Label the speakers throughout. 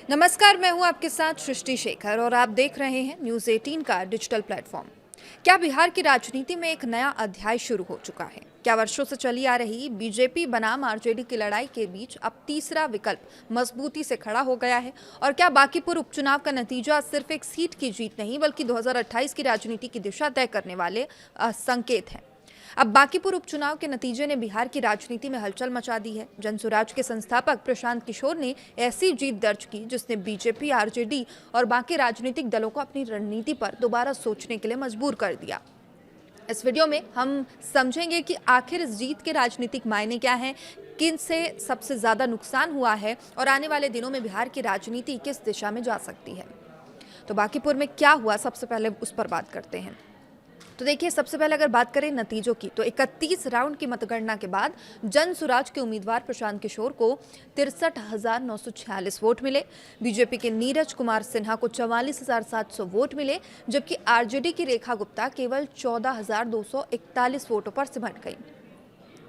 Speaker 1: नमस्कार, मैं हूं आपके साथ सृष्टि शेखर और आप देख रहे हैं न्यूज़ 18 का डिजिटल प्लेटफॉर्म। क्या बिहार की राजनीति में एक नया अध्याय शुरू हो चुका है? क्या वर्षों से चली आ रही बीजेपी बनाम आरजेडी की लड़ाई के बीच अब तीसरा विकल्प मजबूती से खड़ा हो गया है? और क्या बांकीपुर उपचुनाव का नतीजा सिर्फ एक सीट की जीत नहीं बल्कि 2028 की राजनीति की दिशा तय करने वाले संकेत है? अब बांकीपुर उपचुनाव के नतीजे ने बिहार की राजनीति में हलचल मचा दी है। जनसुराज के संस्थापक प्रशांत किशोर ने ऐसी जीत दर्ज की जिसने बीजेपी, आरजेडी और बाकी राजनीतिक दलों को अपनी रणनीति पर दोबारा सोचने के लिए मजबूर कर दिया। इस वीडियो में हम समझेंगे कि आखिर इस जीत के राजनीतिक मायने क्या हैं, किन से सबसे ज्यादा नुकसान हुआ है और आने वाले दिनों में बिहार की राजनीति किस दिशा में जा सकती है। तो बांकीपुर में क्या हुआ, सबसे पहले उस पर बात करते हैं। तो देखिए, सबसे पहले अगर बात करें नतीजों की, तो 31 राउंड की मतगणना के बाद जनसुराज के उम्मीदवार प्रशांत किशोर को 63,946 वोट मिले। बीजेपी के नीरज कुमार सिन्हा को 44,700 वोट मिले, जबकि आरजेडी की रेखा गुप्ता केवल 14,241 वोटों पर सिमट गई।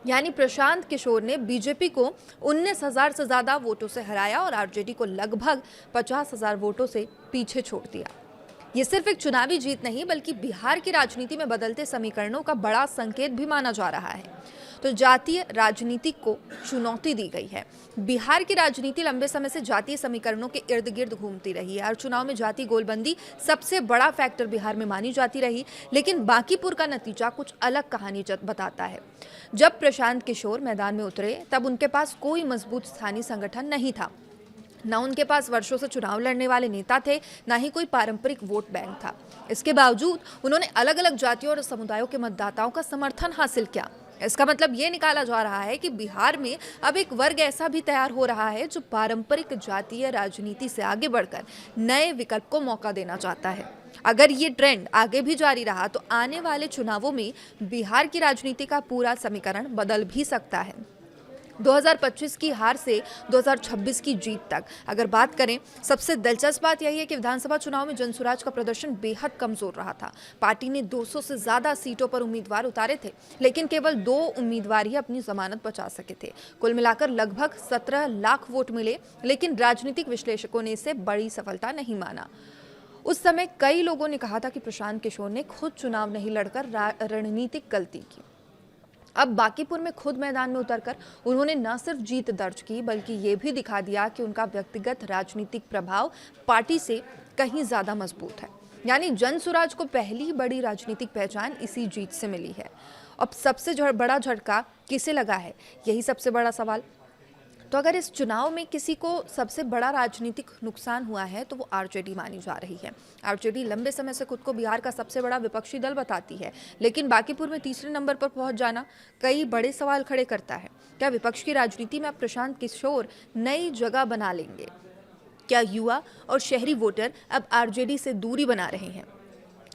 Speaker 1: यानी प्रशांत किशोर ने बीजेपी को 19,000 से ज्यादा वोटों से हराया और आरजेडी को लगभग 50,000 वोटों से पीछे छोड़ दिया। ये सिर्फ एक चुनावी जीत नहीं बल्कि बिहार की राजनीति में बदलते समीकरणों का बड़ा संकेत भी माना जा रहा है। तो जातीय राजनीति को चुनौती दी गई है। बिहार की राजनीति लंबे समय से जातीय समीकरणों के इर्द गिर्द घूमती रही है और चुनाव में जाति गोलबंदी सबसे बड़ा फैक्टर बिहार में मानी जाती रही। लेकिन बांकीपुर का नतीजा कुछ अलग कहानी बताता है। जब प्रशांत किशोर मैदान में उतरे तब उनके पास कोई मजबूत स्थानीय संगठन नहीं था। न उनके पास वर्षों से चुनाव लड़ने वाले नेता थे, न ही कोई पारंपरिक वोट बैंक था। इसके बावजूद उन्होंने अलग अलग जातियों और समुदायों के मतदाताओं का समर्थन हासिल किया। इसका मतलब ये निकाला जा रहा है कि बिहार में अब एक वर्ग ऐसा भी तैयार हो रहा है जो पारंपरिक जातीय राजनीति से आगे बढ़कर नए विकल्प को मौका देना चाहता है। अगर ये ट्रेंड आगे भी जारी रहा तो आने वाले चुनावों में बिहार की राजनीति का पूरा समीकरण बदल भी सकता है। 2025 की हार से 2026 की जीत तक अगर बात करें, सबसे दिलचस्प बात यही है कि विधानसभा चुनाव में जनसुराज का प्रदर्शन बेहद कमजोर रहा था। पार्टी ने 200 से ज्यादा सीटों पर उम्मीदवार उतारे थे, लेकिन केवल 2 उम्मीदवार ही अपनी जमानत बचा सके थे। कुल मिलाकर लगभग 17 लाख वोट मिले, लेकिन राजनीतिक विश्लेषकों ने इसे बड़ी सफलता नहीं माना। उस समय कई लोगों ने कहा था कि प्रशांत किशोर ने खुद चुनाव नहीं लड़कर रणनीतिक गलती की। अब बांकीपुर में खुद मैदान में उतरकर उन्होंने न सिर्फ जीत दर्ज की बल्कि ये भी दिखा दिया कि उनका व्यक्तिगत राजनीतिक प्रभाव पार्टी से कहीं ज्यादा मजबूत है। यानी जनसुराज को पहली बड़ी राजनीतिक पहचान इसी जीत से मिली है। अब सबसे बड़ा झटका किसे लगा है, यही सबसे बड़ा सवाल। तो अगर इस चुनाव में किसी को सबसे बड़ा राजनीतिक नुकसान हुआ है तो वो आरजेडी मानी जा रही है। आरजेडी लंबे समय से खुद को बिहार का सबसे बड़ा विपक्षी दल बताती है, लेकिन बांकीपुर में तीसरे नंबर पर पहुंच जाना कई बड़े सवाल खड़े करता है। क्या विपक्ष की राजनीति में अब प्रशांत किशोर नई जगह बना लेंगे? क्या युवा और शहरी वोटर अब आरजेडी से दूरी बना रहे हैं?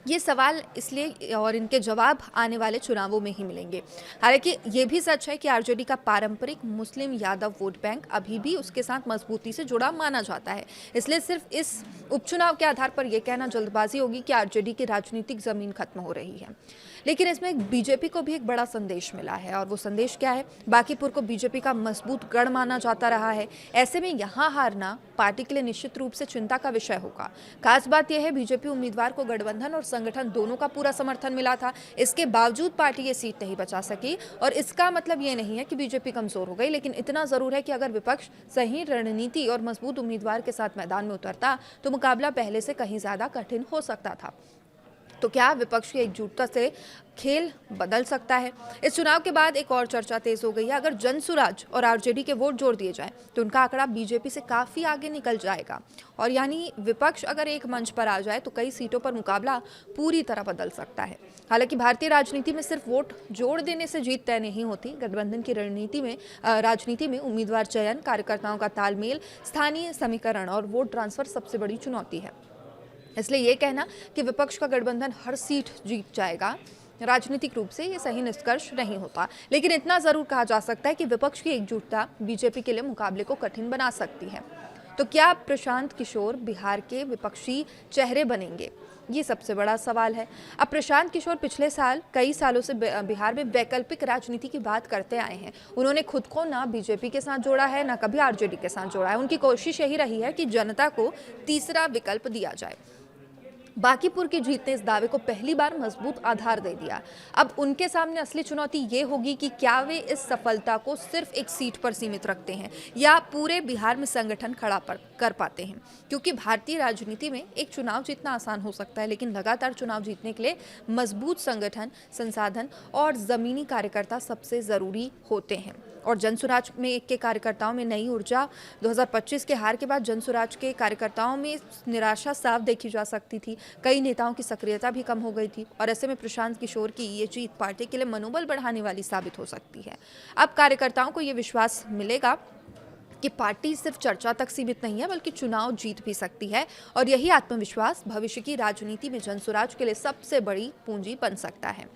Speaker 1: ये सवाल इसलिए और इनके जवाब आने वाले चुनावों में ही मिलेंगे। हालांकि ये भी सच है कि आरजेडी का पारंपरिक मुस्लिम यादव वोट बैंक अभी भी उसके साथ मजबूती से जुड़ा माना जाता है। इसलिए सिर्फ इस उपचुनाव के आधार पर यह कहना जल्दबाजी होगी कि आरजेडी की राजनीतिक जमीन खत्म हो रही है। लेकिन इसमें बीजेपी को भी एक बड़ा संदेश मिला है, और वो संदेश क्या है? बांकीपुर को बीजेपी का मजबूत गढ़ माना जाता रहा है। ऐसे में यहाँ हारना पार्टी के लिए निश्चित रूप से चिंता का विषय होगा। खास बात यह है, बीजेपी उम्मीदवार को गठबंधन और संगठन दोनों का पूरा समर्थन मिला था। इसके बावजूद पार्टी ये सीट नहीं बचा सकी, और इसका मतलब ये नहीं है कि बीजेपी कमजोर हो गई, लेकिन इतना जरूर है कि अगर विपक्ष सही रणनीति और मजबूत उम्मीदवार के साथ मैदान में उतरता तो मुकाबला पहले से कहीं ज्यादा कठिन हो सकता था। तो क्या विपक्ष की एकजुटता से खेल बदल सकता है? इस चुनाव के बाद एक और चर्चा तेज हो गई है। अगर जनसुराज और आरजेडी के वोट जोड़ दिए जाएं तो उनका आंकड़ा बीजेपी से काफी आगे निकल जाएगा, और यानी विपक्ष अगर एक मंच पर आ जाए तो कई सीटों पर मुकाबला पूरी तरह बदल सकता है। हालांकि भारतीय राजनीति में सिर्फ वोट जोड़ देने से जीत तय नहीं होती। गठबंधन की राजनीति में उम्मीदवार चयन, कार्यकर्ताओं का तालमेल, स्थानीय समीकरण और वोट ट्रांसफर सबसे बड़ी चुनौती है। इसलिए ये कहना कि विपक्ष का गठबंधन हर सीट जीत जाएगा, राजनीतिक रूप से ये सही निष्कर्ष नहीं होता। लेकिन इतना जरूर कहा जा सकता है कि विपक्ष की एकजुटता बीजेपी के लिए मुकाबले को कठिन बना सकती है। तो क्या प्रशांत किशोर बिहार के विपक्षी चेहरे बनेंगे? ये सबसे बड़ा सवाल है। अब प्रशांत किशोर पिछले साल कई सालों से बिहार में वैकल्पिक राजनीति की बात करते आए हैं। उन्होंने खुद को ना बीजेपी के साथ जोड़ा है, ना कभी आरजेडी के साथ जोड़ा है। उनकी कोशिश यही रही है कि जनता को तीसरा विकल्प दिया जाए। बांकीपुर की जीत ने इस दावे को पहली बार मजबूत आधार दे दिया। अब उनके सामने असली चुनौती ये होगी कि क्या वे इस सफलता को सिर्फ एक सीट पर सीमित रखते हैं या पूरे बिहार में संगठन खड़ा कर पाते हैं। क्योंकि भारतीय राजनीति में एक चुनाव जीतना आसान हो सकता है, लेकिन लगातार चुनाव जीतने के लिए मजबूत संगठन, संसाधन और जमीनी कार्यकर्ता सबसे जरूरी होते हैं। और जनसुराज में के कार्यकर्ताओं में नई ऊर्जा, 2025 के हार के बाद जनसुराज के कार्यकर्ताओं में निराशा साफ देखी जा सकती थी। कई नेताओं की सक्रियता भी कम हो गई थी और ऐसे में प्रशांत किशोर की ये जीत पार्टी के लिए मनोबल बढ़ाने वाली साबित हो सकती है। अब कार्यकर्ताओं को ये विश्वास मिलेगा कि पार्टी सिर्फ चर्चा तक सीमित नहीं है, बल्कि चुनाव जीत भी सकती है और यही आत्मविश्वास भविष्य की राजनीति में जनसुराज के लिए सबसे बड़ी पूंजी बन सकता है।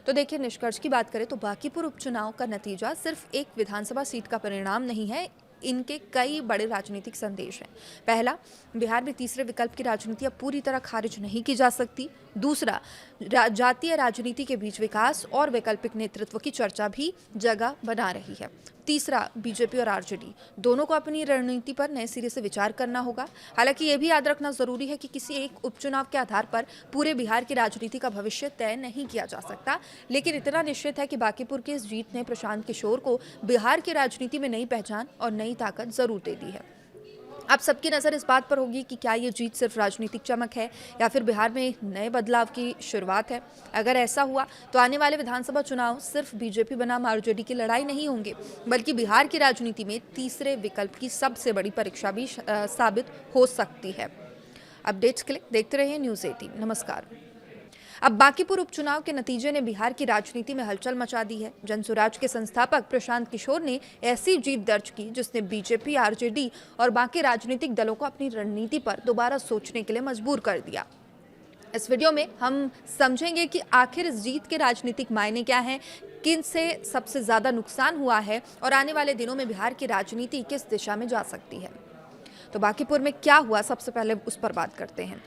Speaker 1: तो देखिए, निष्कर्ष की बात करें तो बांकीपुर उपचुनाव का नतीजा सिर्फ एक विधानसभा सीट का परिणाम नहीं है, इनके कई बड़े राजनीतिक संदेश हैं। पहला, बिहार में तीसरे विकल्प की राजनीति अब पूरी तरह खारिज नहीं की जा सकती। दूसरा, जातीय राजनीति के बीच विकास और वैकल्पिक नेतृत्व की चर्चा भी जगह बना रही है। तीसरा, बीजेपी और आरजेडी दोनों को अपनी रणनीति पर नए सिरे से विचार करना होगा। हालांकि ये भी याद रखना जरूरी है कि किसी एक उपचुनाव के आधार पर पूरे बिहार की राजनीति का भविष्य तय नहीं किया जा सकता, लेकिन इतना निश्चित है कि बांकीपुर की इस जीत ने प्रशांत किशोर को बिहार की राजनीति में नई पहचान और नई ताकत जरूर दे दी है। अब सबकी नज़र इस बात पर होगी कि क्या ये जीत सिर्फ राजनीतिक चमक है या फिर बिहार में नए बदलाव की शुरुआत है। अगर ऐसा हुआ तो आने वाले विधानसभा चुनाव सिर्फ बीजेपी बनाम आरजेडी की लड़ाई नहीं होंगे, बल्कि बिहार की राजनीति में तीसरे विकल्प की सबसे बड़ी परीक्षा भी साबित हो सकती है। अपडेट्स के लिए देखते रहिए न्यूज़ 18। नमस्कार। अब बांकीपुर उपचुनाव के नतीजे ने बिहार की राजनीति में हलचल मचा दी है। जनसुराज के संस्थापक प्रशांत किशोर ने ऐसी जीत दर्ज की जिसने बीजेपी, आरजेडी और बाकी राजनीतिक दलों को अपनी रणनीति पर दोबारा सोचने के लिए मजबूर कर दिया। इस वीडियो में हम समझेंगे कि आखिर इस जीत के राजनीतिक मायने क्या हैं, किन से सबसे ज्यादा नुकसान हुआ है और आने वाले दिनों में बिहार की राजनीति किस दिशा में जा सकती है। तो बांकीपुर में क्या हुआ, सबसे पहले उस पर बात करते हैं।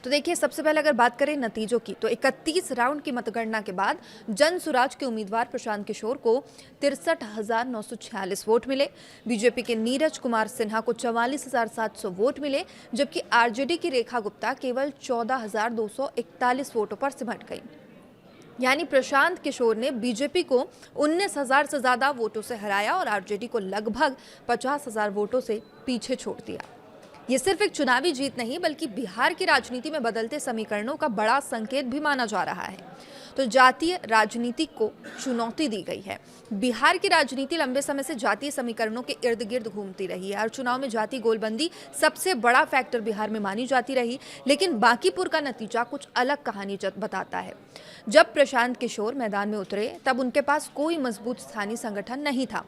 Speaker 1: तो देखिए, सबसे पहले अगर बात करें नतीजों की, तो 31 राउंड की मतगणना के बाद जनसुराज के उम्मीदवार प्रशांत किशोर को 63,946 वोट मिले। बीजेपी के नीरज कुमार सिन्हा को 44,700 वोट मिले, जबकि आरजेडी की रेखा गुप्ता केवल 14,241 वोटों पर सिमट गई। यानी प्रशांत किशोर ने बीजेपी को 19,000 से ज्यादा वोटों से हराया और आरजेडी को लगभग 50,000 वोटों से पीछे छोड़ दिया। ये सिर्फ एक चुनावी जीत नहीं, बल्कि बिहार की राजनीति में बदलते समीकरणों का बड़ा संकेत भी माना जा रहा है। तो जातीय राजनीति को चुनौती दी गई है। बिहार की राजनीति लंबे समय से जातीय समीकरणों के इर्द गिर्द घूमती रही है और चुनाव में जातीय गोलबंदी सबसे बड़ा फैक्टर बिहार में मानी जाती रही। लेकिन बांकीपुर का नतीजा कुछ अलग कहानी बताता है। जब प्रशांत किशोर मैदान में उतरे तब उनके पास कोई मजबूत स्थानीय संगठन नहीं था।